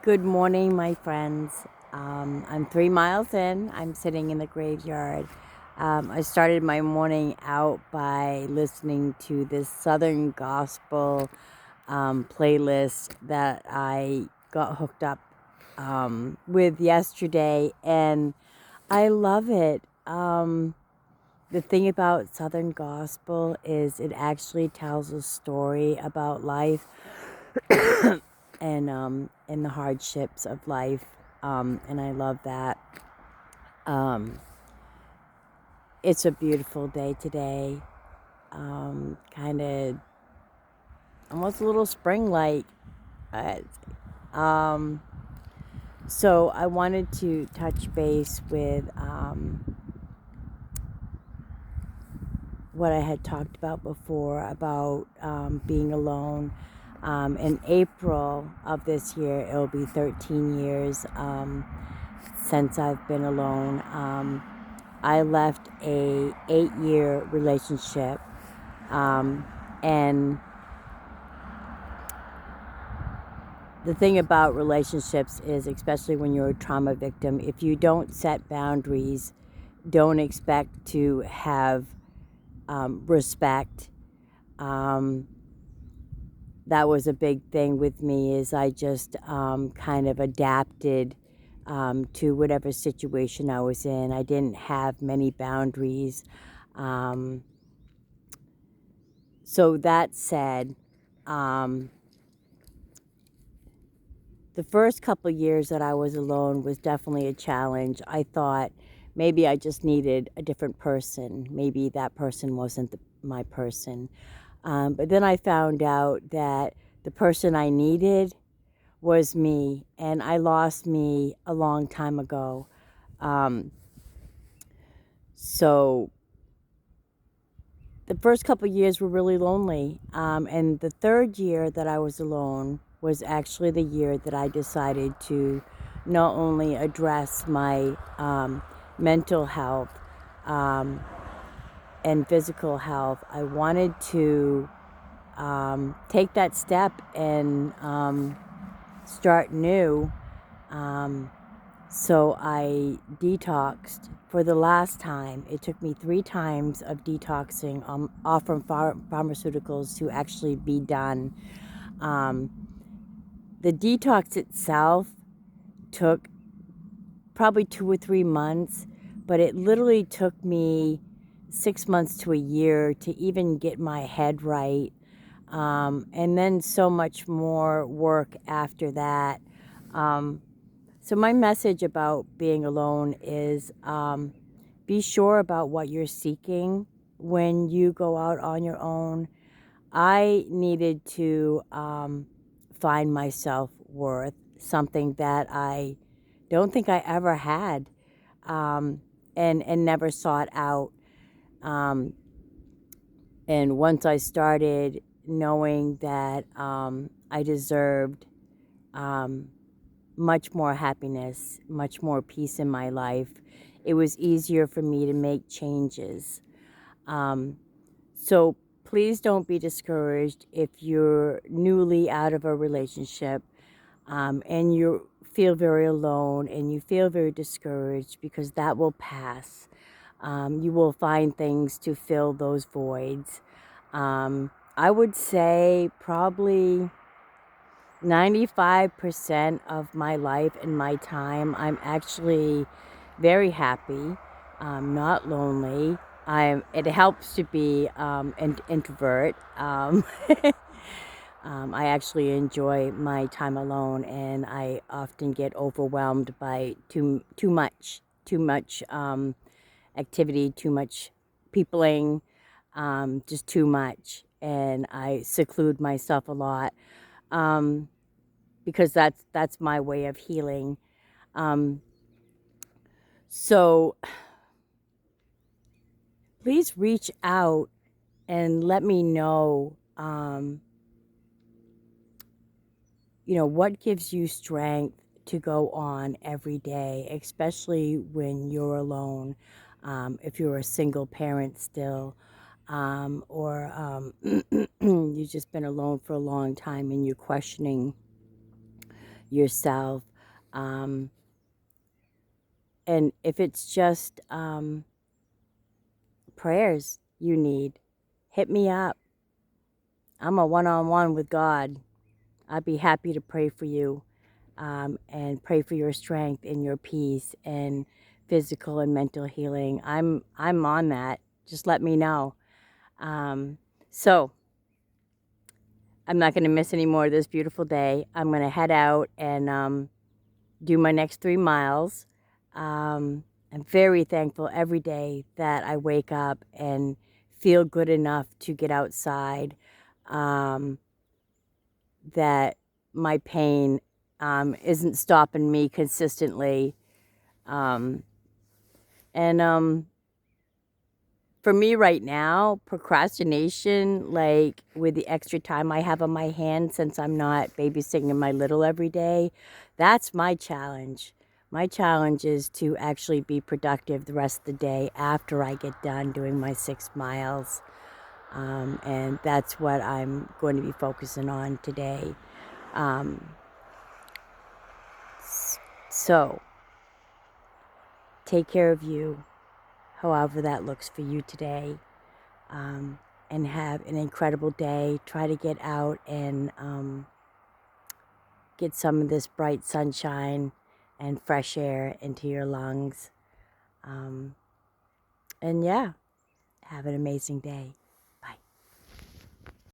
Good morning, my friends. I'm 3 miles in. I'm sitting in the graveyard. I started my morning out by listening to this Southern gospel playlist that I got hooked up with yesterday, and I love it. The thing about Southern gospel is it actually tells a story about life and the hardships of life, and I love that. Um, it's a beautiful day today, kind of almost a little spring-like. Uh, um, so I wanted to touch base with what I had talked about before about being alone. In April of this year, it'll be 13 years since I've been alone. I left a 8-year relationship, and the thing about relationships is, especially when you're a trauma victim, if you don't set boundaries, don't expect to have respect. That was a big thing with me. Is I just kind of adapted to whatever situation I was in. I didn't have many boundaries. Um, So that said, um, the first couple years that I was alone was definitely a challenge. I thought maybe I just needed a different person. Maybe that person wasn't my person. But then I found out that the person I needed was me, and I lost me a long time ago. Um, so the first couple years were really lonely. And the third year that I was alone was actually the year that I decided to not only address my mental health um, and physical health, I wanted to take that step and start new. Um, So I detoxed for the last time. It took me 3 times of detoxing off from pharmaceuticals to actually be done. Um, the detox itself took probably 2 or 3 months, but it literally took me 6 months to a year to even get my head right. And then so much more work after that. Um, So, my message about being alone is be sure about what you're seeking when you go out on your own. I needed to find my self worth, something that I don't think I ever had, um, and never sought out. Um, and once I started knowing that I deserved um, much more happiness, much more peace in my life, it was easier for me to make changes. Um, so please don't be discouraged if you're newly out of a relationship and you feel very alone and you feel very discouraged, because that will pass. You will find things to fill those voids. I would say probably 95% of my life and my time, I'm actually very happy. I'm not lonely. It helps to be an introvert. I actually enjoy my time alone, and I often get overwhelmed by too much activity, too much peopling, just too much, and I seclude myself a lot. Um, because that's my way of healing. Um, so please reach out and let me know, what gives you strength to go on every day, especially when you're alone. If you're a single parent still, or you've just been alone for a long time and you're questioning yourself. And if it's just prayers you need, hit me up. I'm a one-on-one with God. I'd be happy to pray for you, and pray for your strength and your peace and physical and mental healing. I'm on that. Just let me know. So I'm not going to miss any more of this beautiful day. I'm going to head out and do my next 3 miles. I'm very thankful every day that I wake up and feel good enough to get outside, that my pain isn't stopping me consistently. And for me right now, procrastination, like with the extra time I have on my hands since I'm not babysitting my little every day, that's my challenge. My challenge is to actually be productive the rest of the day after I get done doing my 6 miles. And that's what I'm going to be focusing on today. So, take care of you, however that looks for you today. And have an incredible day. Try to get out and get some of this bright sunshine and fresh air into your lungs. And yeah, have an amazing day.